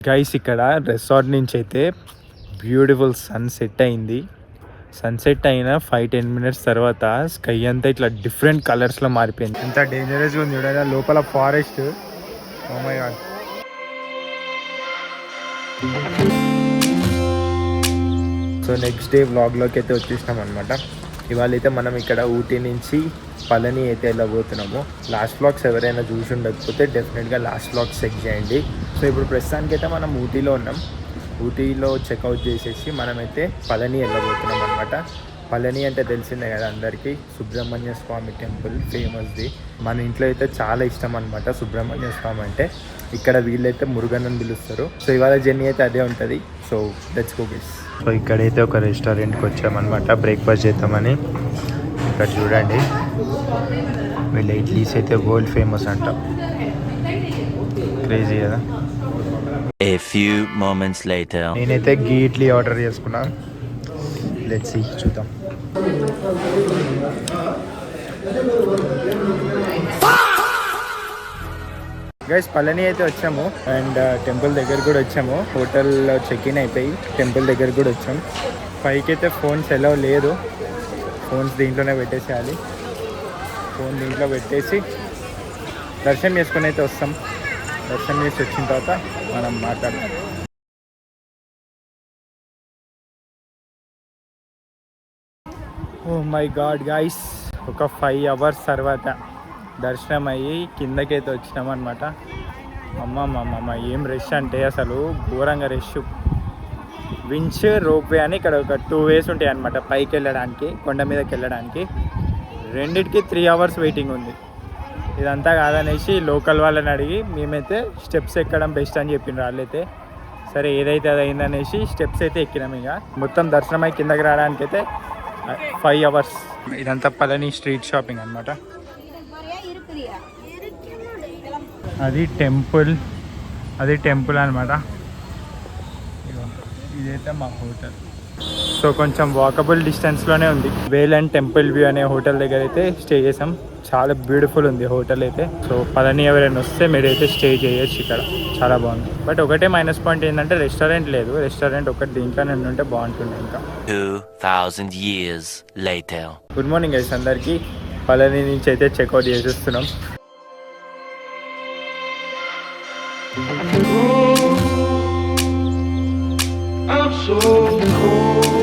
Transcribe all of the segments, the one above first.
Guys ఇక్కడ resort నుంచి అయితే బ్యూటిఫుల్ సన్సెట్ అయింది. సన్సెట్ అయిన 5-10 మినిట్స్ తర్వాత స్కై అంతా ఇట్లా డిఫరెంట్ కలర్స్లో మారిపోయింది. ఎంత డేంజరస్గా ఉంది చూడాలి, లోపల forest. Oh my god. So next day వ్లాగ్లోకి అయితే వచ్చేసినాం అనమాట. ఇవాళ అయితే మనం ఇక్కడ ఊటీ నుంచి పళని అయితే వెళ్ళబోతున్నాము. లాస్ట్ వ్లాగ్స్ ఎవరైనా చూసి ఉండకపోతే డెఫినెట్గా లాస్ట్ వ్లాగ్స్ చెక్ చేయండి. సో ఇప్పుడు ప్రస్తుతానికి అయితే మనం ఊటీలో ఉన్నాం. ఊటీలో చెక్అవుట్ చేసేసి మనమైతే పళని వెళ్ళబోతున్నాం అనమాట. పళని అంటే తెలిసిందే కదా అందరికీ, సుబ్రహ్మణ్య స్వామి టెంపుల్ ఫేమస్ది. మన ఇంట్లో అయితే చాలా ఇష్టం అనమాట సుబ్రహ్మణ్య స్వామి అంటే. ఇక్కడ వీళ్ళైతే మురుగన్ అని పిలుస్తారు. సో ఇవాళ జర్నీ అయితే అదే ఉంటుంది. So let's go guys. So ఇక్కడైతే ఒక రెస్టారెంట్కి వచ్చామన్నమాట బ్రేక్ఫాస్ట్ చేద్దామని. ఇక్కడ చూడండి, వీళ్ళ ఇడ్లీస్ అయితే వరల్డ్ ఫేమస్ అంట. క్రేజీ కదా. A few moments later. నేనైతే గీ ఇడ్లీ ఆర్డర్ చేసుకున్నా. లెట్స్ సీ, చూద్దాం. గైస్ పళని అయితే వచ్చాము అండ్ టెంపుల్ దగ్గర కూడా వచ్చాము. హోటల్లో చెక్ ఇన్ అయిపోయి టెంపుల్ దగ్గర కూడా వచ్చాం. పైకి అయితే ఫోన్స్ ఎలా లేదు, ఫోన్స్ దీంట్లోనే పెట్టేసేయాలి. ఫోన్ దీంట్లో పెట్టేసి దర్శనం చేసుకుని అయితే వస్తాం. దర్శనం చేసి వచ్చిన తర్వాత మనం మాట్లాడదాం. ఓ మై గాడ్ గైస్, ఒక 5 అవర్స్ తర్వాత దర్శనం అయ్యి కిందకైతే వచ్చినామన్నమాట. అమ్మ ఏం రష్ అంటే అసలు ఘోరంగా రష్. వించ్ రోప్వే అని ఇక్కడ ఒక 2 వేస్ ఉంటాయి అన్నమాట పైకి వెళ్ళడానికి, కొండ మీదకి వెళ్ళడానికి. రెండిటికి 3 అవర్స్ వెయిటింగ్ ఉంది. ఇదంతా కాదనేసి లోకల్ వాళ్ళని అడిగి మేమైతే స్టెప్స్ ఎక్కడం బెస్ట్ అని చెప్పిండ్రు వాళ్ళైతే. సరే ఏదైతే అది అయిందనేసి స్టెప్స్ అయితే ఎక్కినాం. ఇక మొత్తం దర్శనం అయి కిందకి రావడానికి అయితే 5 అవర్స్. ఇదంతా పళని స్ట్రీట్ షాపింగ్ అనమాట. అది టెంపుల్ అనమాట. ఇదైతే మా హోటల్. సో కొంచెం వాకబుల్ డిస్టెన్స్లోనే ఉంది. వేల్ అండ్ టెంపుల్ వ్యూ అనే హోటల్ దగ్గర అయితే స్టే చేసాం. చాలా బ్యూటిఫుల్ ఉంది హోటల్ అయితే. సో పళని ఎవరైనా వస్తే మీరైతే స్టే చేయొచ్చు ఇక్కడ, చాలా బాగుంది. బట్ ఒకటే మైనస్ పాయింట్ ఏంటంటే రెస్టారెంట్ లేదు. రెస్టారెంట్ ఒకటి దీంట్లోనే ఉంటే బాగుంటుంది. ఇంకా 2000 years later. Good morning guys అందరికీ. పళని నుంచి అయితే చెక్అవుట్ చేసేస్తున్నాం. I'm so cold,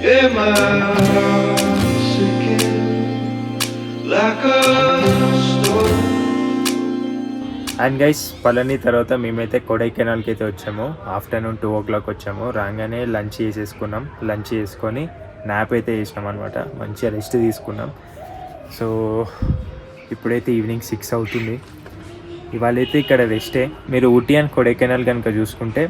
yeah, my heart's sinking like a stone. And guys Palani తర్వాత మేమైతే కొడైకెనాల్కి అయితే వచ్చాము. ఆఫ్టర్నూన్ 2 o'clock వచ్చాము. రాగానే లంచ్ చేసేసుకున్నాం. లంచ్ చేసుకొని నాప్ అయితే చేసినాం అనమాట. మంచిగా రెస్ట్ తీసుకున్నాం. సో ఇప్పుడైతే ఈవినింగ్ 6 అవుతుంది. ఇవాళైతే ఇక్కడ రెస్టే. మీరు ఊటీ అండ్ కొడైకెనాల్ కనుక చూసుకుంటే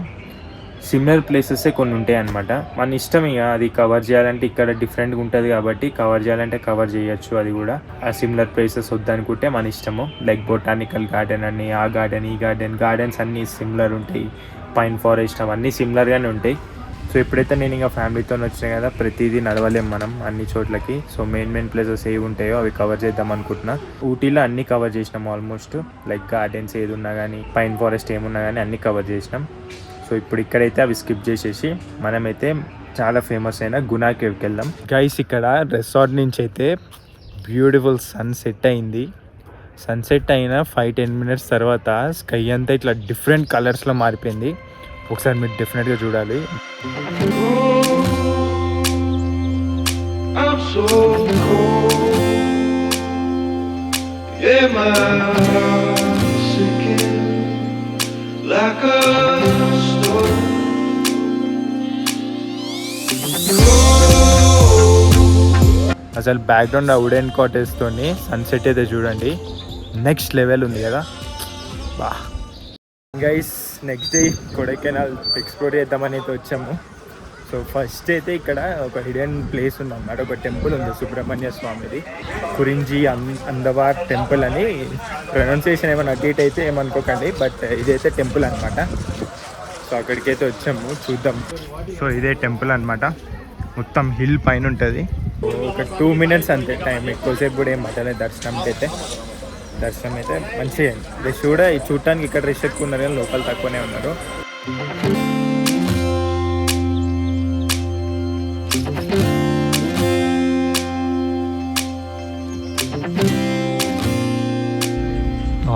సిమిలర్ ప్లేసెస్ కొన్ని ఉంటాయి అన్నమాట. మన ఇష్టం ఇక అది కవర్ చేయాలంటే ఇక్కడ డిఫరెంట్గా ఉంటుంది కాబట్టి కవర్ చేయాలంటే కవర్ చేయొచ్చు. అది కూడా ఆ సిమిలర్ ప్లేసెస్ వద్దనుకుంటే మన ఇష్టము. లైక్ బొటానికల్ గార్డెన్ అని, ఆ గార్డెన్, ఈ గార్డెన్స్ అన్నీ సిమిలర్ ఉంటాయి. పైన్ ఫారెస్ట్ అవన్నీ సిమిలర్గానే ఉంటాయి. సో ఇప్పుడైతే నేను ఇంకా ఫ్యామిలీతో వచ్చినాయి కదా, ప్రతిదీ నడవలేం మనం అన్ని చోట్లకి. సో మెయిన్ ప్లేసెస్ ఏవి ఉంటాయో అవి కవర్ చేద్దాం అనుకుంటున్నా. ఊటీలో అన్నీ కవర్ చేసినాం ఆల్మోస్ట్. లైక్ గార్డెన్స్ ఏది ఉన్నా కానీ, పైన్ ఫారెస్ట్ ఏమున్నా కానీ అన్నీ కవర్ చేసినాం. సో ఇప్పుడు ఇక్కడైతే అవి స్కిప్ చేసేసి మనమైతే చాలా ఫేమస్ అయిన గునా కేవ్కి వెళ్దాం. గైస్ ఇక్కడ రిసార్ట్ నుంచి అయితే బ్యూటిఫుల్ సన్సెట్ అయింది. సన్సెట్ అయిన 5-10 మినిట్స్ తర్వాత స్కై అంతా ఇట్లా డిఫరెంట్ కలర్స్లో మారిపోయింది. ఒకసారి మీరు డెఫినెట్గా చూడాలి. I'm so cold, yeah, my heart's sinking like a stone. అసలు బ్యాక్గ్రౌండ్ ఆ వుడెన్ కాటేజ్తోని సన్సెట్ అయితే చూడండి, నెక్స్ట్ లెవెల్ ఉంది కదా. బా guys, next day Kodaikanal explore చేద్దామని అయితే వచ్చాము. సో ఫస్ట్ అయితే ఇక్కడ ఒక హిడెన్ ప్లేస్ ఉందన్నమాట. ఒక టెంపుల్ ఉంది సుబ్రహ్మణ్య స్వామిది, కురింజీ అందవార్ టెంపుల్ అని. ప్రొనౌన్సియేషన్ ఏమైనా అటు అయితే ఏమనుకోకండి, బట్ ఇదైతే టెంపుల్ అనమాట. సో అక్కడికైతే వచ్చాము, చూద్దాం. సో ఇదే టెంపుల్ అనమాట. మొత్తం హిల్ పైన ఉంటుంది. ఒక 2 minutes అంతే టైం, ఎక్కువసేపు కూడా ఏం పట్టలేదు దర్శనంకి అయితే. దర్శనం అయితే మంచిగా అయింది. రష్ కూడా చూడటానికి ఇక్కడ రష్ ఎక్కువ ఉన్నారు కానీ లోపల తక్కువనే ఉన్నారు.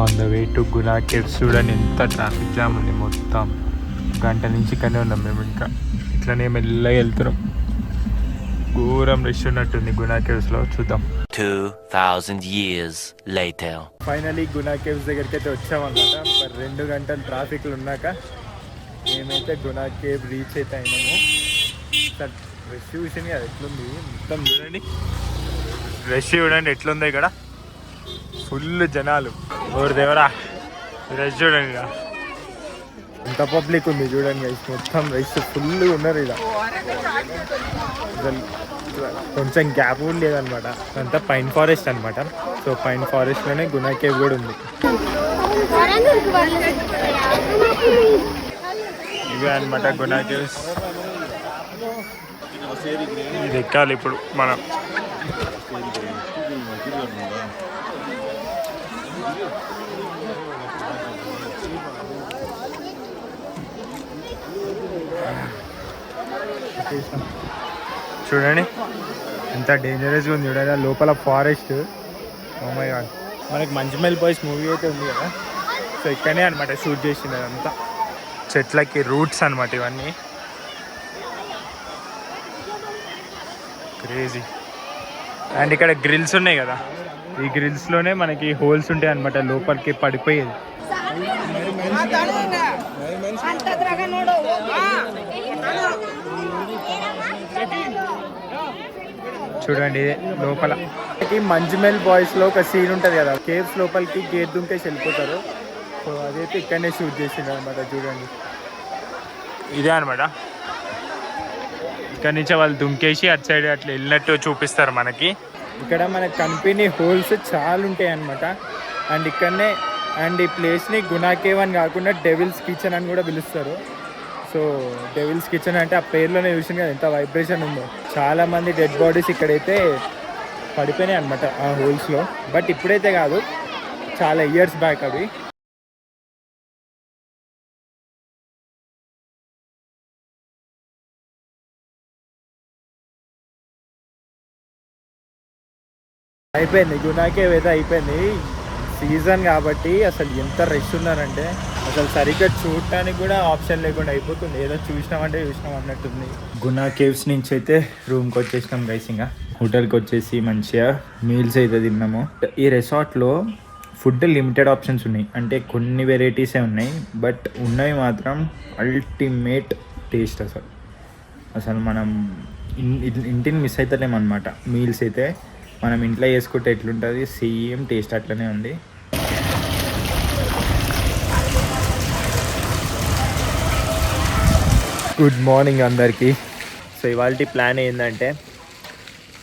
On the way to Guna caves చూడండి ఎంత ట్రాఫిక్ జామ్ ఉంది. మొత్తం గంట నుంచి ఇక్కడనే ఉన్నాం మేము. ఇంకా ఇట్లనే మెల్లగా వెళ్తున్నాం. ఘోరం రష్ ఉన్నట్టుంది గునా కేవ్స్లో. చూద్దాం. 2000 years later. Finally Guna caves దగ్గరికి అయితే వచ్చామన్నమాట. మరి 2 గంటలు ట్రాఫిక్లు ఉన్నాక మేమైతే గునా కేవ్ రీచ్ అయితే అయినాము. రష్ చూసింది కదా ఎట్లుంది మొత్తం. చూడండి రష్ చూడండి ఎట్లుంది ఇక్కడ. ఫుల్ జనాలు. ఓరు దేవరా రష్ చూడండి. ఇక ఎంత పబ్లిక్ ఉంది చూడండి. మొత్తం రష్ ఫుల్ ఉన్నారు ఇక్కడ. కొంచెం గ్యాప్ కూడా లేదనమాట. అంతా పైన్ ఫారెస్ట్ అనమాట. సో పైన్ ఫారెస్ట్లోనే గునా కేవ్ కూడా ఉంది. ఇవే అనమాట గునా కేవ్స్. ఇది ఎక్కాలి ఇప్పుడు మనం. చూడండి ఎంత డేంజరస్గా ఉంది చూడండి. లోపల ఫారెస్ట్. Oh my God. మనకి మంచిమెల్ బాయ్స్ మూవీ అయితే ఉంది కదా, సో ఇక్కడనే అనమాట షూట్ చేసింది అదంతా. చెట్లకి రూట్స్ అనమాట ఇవన్నీ. క్రేజీ. అండ్ ఇక్కడ గ్రిల్స్ ఉన్నాయి కదా, ఈ గ్రిల్స్లోనే మనకి హోల్స్ ఉంటాయి అనమాట లోపలికి పడిపోయేది. చూడండి లోపల మంజ్మెల్ బాయ్స్ లో ఒక సీన్ ఉంటుంది కదా, కేవ్స్ లోపలికి గేట్ దుంకేసి వెళ్ళిపోతారు. సో అదైతే ఇక్కడనే షూట్ చేసింది అనమాట. చూడండి ఇదే అనమాట. ఇక్కడ నుంచి వాళ్ళు దుంకేసి అటు సైడ్ అట్లా వెళ్ళినట్టు చూపిస్తారు మనకి. ఇక్కడ మనకి కంపెనీ హోల్స్ చాలా ఉంటాయి అనమాట. అండ్ ఇక్కడనే అండ్ ఈ ప్లేస్ని గునా కేవ్ అని కాకుండా డెవిల్స్ కిచెన్ అని కూడా పిలుస్తారు. సో డెవిల్స్ కిచెన్ అంటే ఆ పేర్లోనే చూసిన కదా ఎంత వైబ్రేషన్ ఉందో. చాలా మంది డెడ్ బాడీస్ ఇక్కడైతే పడిపోయినాయి అనమాట ఆ హోల్స్లో. బట్ ఇప్పుడైతే కాదు, చాలా ఇయర్స్ బ్యాక్ అవి. అయిపోయింది గునా కేవ్ అయితే అయిపోయింది. సీజన్ కాబట్టి అసలు ఎంత రష్ ఉన్నారంటే అసలు సరిగ్గా చూడటానికి కూడా ఆప్షన్ లేకుండా అయిపోతుంది. ఏదో చూసినామంటే చూసినాం అన్నట్టుంది. గునా కేవ్స్ నుంచి అయితే రూమ్కి వచ్చేసినాం గైస్. ఇంకా హోటల్కి వచ్చేసి మంచిగా మీల్స్ అయితే తిన్నాము. ఈ రిసార్ట్లో ఫుడ్ లిమిటెడ్ ఆప్షన్స్ ఉన్నాయి, అంటే కొన్ని వెరైటీసే ఉన్నాయి. బట్ ఉన్నవి మాత్రం అల్టిమేట్ టేస్ట్. అసలు మనం ఇంటిని మిస్ అవుతలేమన్నమాట. మీల్స్ అయితే మనం ఇంట్లో చేసుకుంటే ఎట్లుంటుంది సేమ్ టేస్ట్ అట్లనే ఉంది. గుడ్ మార్నింగ్ అందరికీ. సో ఇవాళ ప్లాన్ ఏంటంటే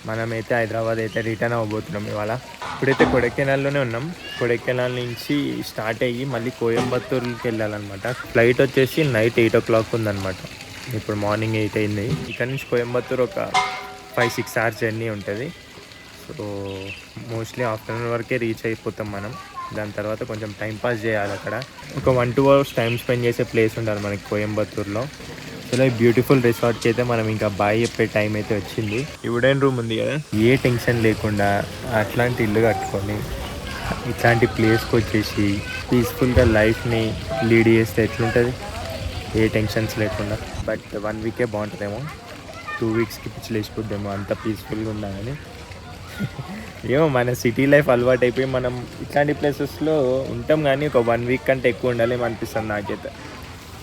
మనమైతే హైదరాబాద్ అయితే రిటర్న్ అవ్వబోతున్నాం ఇవాళ. ఇప్పుడైతే కొడైకెనాల్లోనే ఉన్నాం. కొడైకెనాల్ నుంచి స్టార్ట్ అయ్యి మళ్ళీ కోయంబత్తూరుకి వెళ్ళాలన్నమాట. ఫ్లైట్ వచ్చేసి నైట్ 8 o'clock ఉందన్నమాట. ఇప్పుడు మార్నింగ్ 8 అయింది. ఇక్కడ నుంచి కోయంబత్తూరు ఒక 5-6 hours జర్నీ ఉంటుంది. సో మోస్ట్లీ ఆఫ్టర్నూన్ వరకే రీచ్ అయిపోతాం మనం. దాని తర్వాత కొంచెం టైం పాస్ చేయాలి అక్కడ. ఒక 1-2 hours టైం స్పెండ్ చేసే ప్లేస్ ఉండాలి మనకి కోయంబత్తూరులో. సో ఈ బ్యూటిఫుల్ రిసార్ట్కి అయితే మనం ఇంకా బాయ్ చెప్పే టైం అయితే వచ్చింది. ఈ వుడెన్ రూమ్ ఉంది కదా, ఏ టెన్షన్ లేకుండా అట్లాంటి ఇల్లు కట్టుకొని ఇట్లాంటి ప్లేస్కి వచ్చేసి పీస్ఫుల్గా లైఫ్ని లీడ్ చేస్తే ఎట్లుంటుంది, ఏ టెన్షన్స్ లేకుండా. బట్ 1 week బాగుంటుందేమో, 2 weeksకి పిచ్చి లేచిపోద్దేమో అంత పీస్ఫుల్గా ఉందా అని. ఏమో మన సిటీ లైఫ్ అలవాటు అయిపోయి మనం ఇట్లాంటి ప్లేసెస్లో ఉంటాం, కానీ ఒక 1 week కంటే ఎక్కువ ఉండాలేమో అనిపిస్తుంది నాకైతే.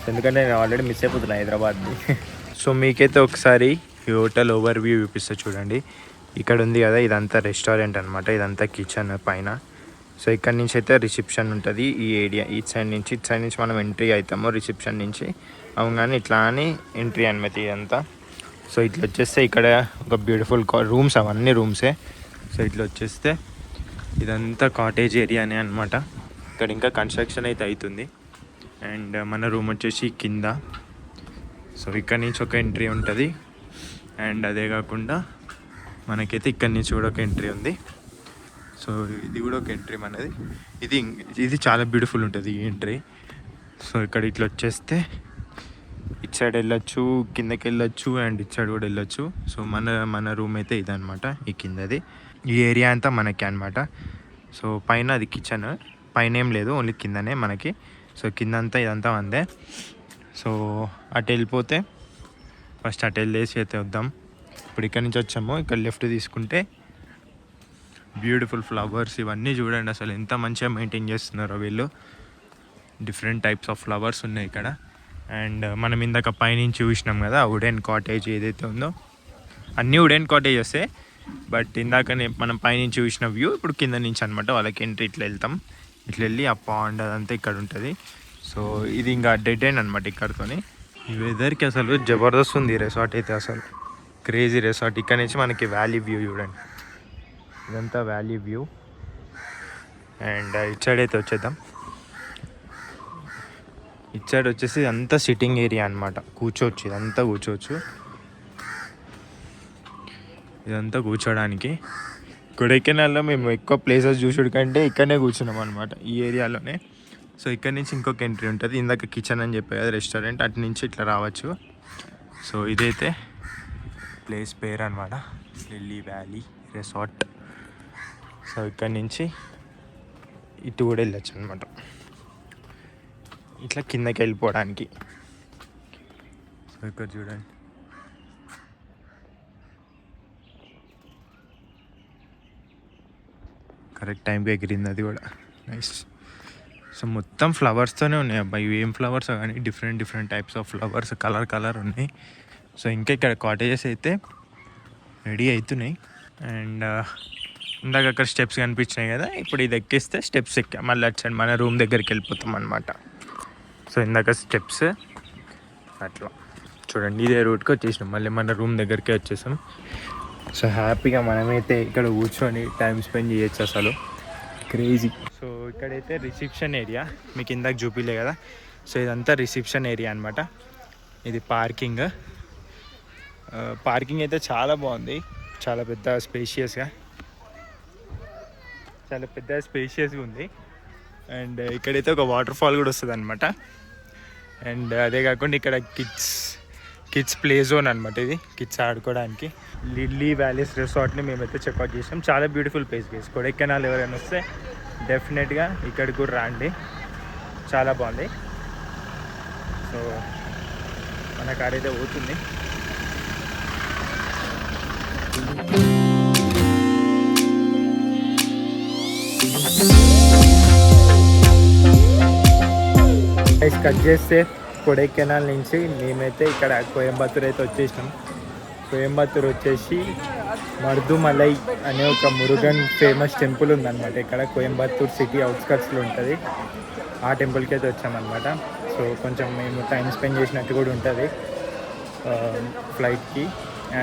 ఎందుకంటే నేను ఆల్రెడీ మిస్ అయిపోతున్నాను హైదరాబాద్ని. సో మీకైతే ఒకసారి ఈ హోటల్ ఓవర్ వ్యూ చూపిస్తా చూడండి. ఇక్కడ ఉంది కదా, ఇదంతా రెస్టారెంట్ అనమాట, ఇదంతా కిచెన్ పైన. సో ఇక్కడ నుంచి అయితే రిసెప్షన్ ఉంటుంది ఈ ఏరియా. ఇటు సైడ్ నుంచి మనం ఎంట్రీ అవుతాము రిసెప్షన్ నుంచి. అవుగానే ఇట్లా అని ఎంట్రీ అనమాట ఇదంతా. సో ఇట్లా వచ్చేస్తే ఇక్కడ ఒక బ్యూటిఫుల్ రూమ్స్, అవన్నీ రూమ్సే. సో ఇట్లా వచ్చేస్తే ఇదంతా కాటేజ్ ఏరియానే అనమాట. ఇక్కడ ఇంకా కన్స్ట్రక్షన్ అయితే అవుతుంది. అండ్ మన రూమ్ వచ్చేసి కింద. సో ఇక్కడ నుంచి ఒక ఎంట్రీ ఉంటుంది. అండ్ అదే కాకుండా మనకైతే ఇక్కడ నుంచి కూడా ఒక ఎంట్రీ ఉంది. సో సో ఇది కూడా ఒక ఎంట్రీ మనది. ఇది చాలా బ్యూటిఫుల్ ఉంటుంది ఈ ఎంట్రీ. సో ఇక్కడ ఇట్లా వచ్చేస్తే ఇటు సైడ్ వెళ్ళొచ్చు, కిందకి వెళ్ళొచ్చు, అండ్ ఇటు సైడ్ కూడా వెళ్ళొచ్చు. సో మన రూమ్ అయితే ఇదనమాట. ఈ కిందది ఈ ఏరియా అంతా మనకి అనమాట. సో పైన అది కిచెన్, పైన ఏం లేదు, ఓన్లీ కిందనే మనకి. సో కింద అంతా ఇదంతా అందే. సో అటు వెళ్ళిపోతే ఫస్ట్ అటు వెళ్ళేసి అయితే వద్దాం. ఇప్పుడు ఇక్కడ నుంచి వచ్చాము, ఇక్కడ లెఫ్ట్ తీసుకుంటే బ్యూటిఫుల్ ఫ్లవర్స్ ఇవన్నీ చూడండి. అసలు ఎంత మంచిగా మెయింటైన్ చేస్తున్నారో వీళ్ళు. డిఫరెంట్ టైప్స్ ఆఫ్ ఫ్లవర్స్ ఉన్నాయి ఇక్కడ. అండ్ మనం ఇందాక పైనుంచి చూసినాం కదా వుడెన్ కాటేజ్ ఏదైతే ఉందో, అన్నీ వుడెన్ కాటేజెసే. బట్ ఇందాకనే మనం పైనుంచి చూసిన వ్యూ ఇప్పుడు కింద నుంచి అనమాట. వాళ్ళకి ఎంట్రీ ఇట్లా వెళ్తాం, ఇట్లా వెళ్ళి ఆ పాండ్ అదంతా ఇక్కడ ఉంటుంది. సో ఇది ఇంకా డెడ్ ఎండ్ అనమాట ఇక్కడతోని. ఈ వెదర్కి అసలు జబర్దస్త్ ఉంది ఈ రిసార్ట్ అయితే, అసలు క్రేజీ రిసార్ట్. ఇక్కడ నుంచి మనకి వ్యాలీ వ్యూ చూడండి, ఇదంతా వ్యాలీ వ్యూ. అండ్ ఇటు సైడ్ అయితే వచ్చేద్దాం. ఇటు సైడ్ వచ్చేసి అంతా సిట్టింగ్ ఏరియా అనమాట, కూర్చోవచ్చు, ఇదంతా కూర్చోవచ్చు, ఇదంతా కూర్చోడానికి. కొడైకెనాల్లో మేము ఎక్కువ ప్లేసెస్ చూసుడు కంటే ఇక్కడనే కూర్చున్నాం అనమాట, ఈ ఏరియాలోనే. సో ఇక్కడ నుంచి ఇంకొక ఎంట్రీ ఉంటుంది. ఇందాక కిచెన్ అని చెప్పే కదా రెస్టారెంట్, అటు నుంచి ఇట్లా రావచ్చు. సో ఇదైతే ప్లేస్ పేరు అనమాట, లిల్లీ వ్యాలీ రిసార్ట్. సో ఇక్కడ నుంచి ఇటు కూడా వెళ్ళచ్చు అనమాట, ఇట్లా కిందకి వెళ్ళిపోవడానికి. సో ఇక్కడ చూడండి, కరెక్ట్ టైంకి ఎగిరింది అది కూడా, నైస్. సో మొత్తం ఫ్లవర్స్తోనే ఉన్నాయి అబ్బాయి, ఏం ఫ్లవర్స్ కానీ different types of flowers, colour ఉన్నాయి. సో ఇంకా ఇక్కడ కాటేజెస్ అయితే రెడీ అవుతున్నాయి. అండ్ ఇందాక అక్కడ స్టెప్స్ కనిపించినాయి కదా, ఇప్పుడు ఇది ఎక్కిస్తే స్టెప్స్ ఎక్కా మళ్ళీ వచ్చాను మన రూమ్ దగ్గరికి వెళ్ళిపోతాం అనమాట. సో ఇందాక స్టెప్స్ అట్లా చూడండి, ఇదే రూట్కి వచ్చేసినాం, మళ్ళీ మన రూమ్ దగ్గరికి వచ్చేసాం. సో హ్యాపీగా మనమైతే ఇక్కడ కూర్చొని టైం స్పెండ్ చేయొచ్చు, అసలు క్రేజీ. సో ఇక్కడైతే రిసెప్షన్ ఏరియా మీకు ఇందాక చూపిలే కదా. సో ఇదంతా రిసెప్షన్ ఏరియా అనమాట. ఇది పార్కింగ్ అయితే చాలా బాగుంది, చాలా పెద్ద స్పేషియస్గా ఉంది. అండ్ ఇక్కడైతే ఒక వాటర్ ఫాల్ కూడా వస్తుంది అనమాట. అండ్ అదే కాకుండా ఇక్కడ కిడ్స్ ప్లే జోన్ అనమాట, ఇది కిడ్స్ ఆడుకోవడానికి. లిల్లీ వ్యాలీస్ రిసార్ట్ని మేమైతే చెక్అవుట్ చేసాం. చాలా బ్యూటిఫుల్ ప్లేస్. కొడైకెనాల్ ఎవరైనా వస్తే డెఫినెట్గా ఇక్కడికి కూడా రండి, చాలా బాగుంది. సో మన కార్ అయితే పోతుంది. కట్ చేస్తే కొడైకెనాల్ నుంచి మేమైతే ఇక్కడ కోయంబత్తూర్ అయితే వచ్చేసినాం. కోయంబత్తూర్ వచ్చేసి మర్దుమలై అనే ఒక మురుగన్ ఫేమస్ టెంపుల్ ఉందన్నమాట. ఇక్కడ కోయంబత్తూర్ సిటీ అవుట్స్కట్స్లో ఉంటుంది. ఆ టెంపుల్కి అయితే వచ్చామన్నమాట. సో కొంచెం మేము టైం స్పెండ్ చేసినట్టు కూడా ఉంటుంది ఫ్లైట్కి.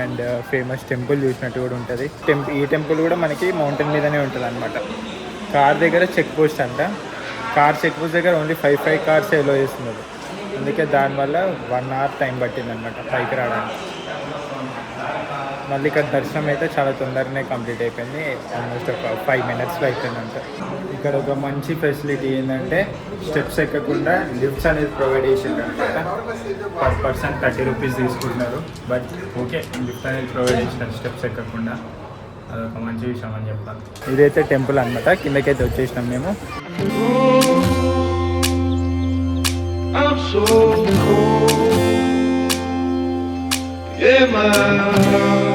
అండ్ ఫేమస్ టెంపుల్ చూసినట్టు కూడా ఉంటుంది. ఈ టెంపుల్ కూడా మనకి మౌంటైన్ మీదనే ఉంటుంది అనమాట. కార్ దగ్గర చెక్ పోస్ట్ అంట. కార్ చెక్ పోస్ట్ దగ్గర ఓన్లీ 5 కార్స్ ఎలో చేస్తున్నారు. అందుకే దానివల్ల 1 hour టైం పట్టిందనమాట పైకి రావడానికి. మళ్ళీ ఇక్కడ దర్శనం అయితే చాలా తొందరగానే కంప్లీట్ అయిపోయింది. ఆల్మోస్ట్ ఒక 5 minutes అయిపోయిందంట. ఇక్కడ ఒక మంచి ఫెసిలిటీ ఏంటంటే స్టెప్స్ ఎక్కకుండా లిఫ్ట్స్ అనేది ప్రొవైడ్ చేసింది అనమాట. పర్ పర్సన్ 30 rupees తీసుకుంటున్నారు. బట్ ఓకే, లిఫ్ట్ అనేది ప్రొవైడ్ చేసినారు స్టెప్స్ ఎక్కకుండా, అదొక మంచి విషయం అని చెప్పాలి. ఇదైతే టెంపుల్ అనమాట. కిందకైతే వచ్చేసినాం మేము. I'm so cold, yeah, my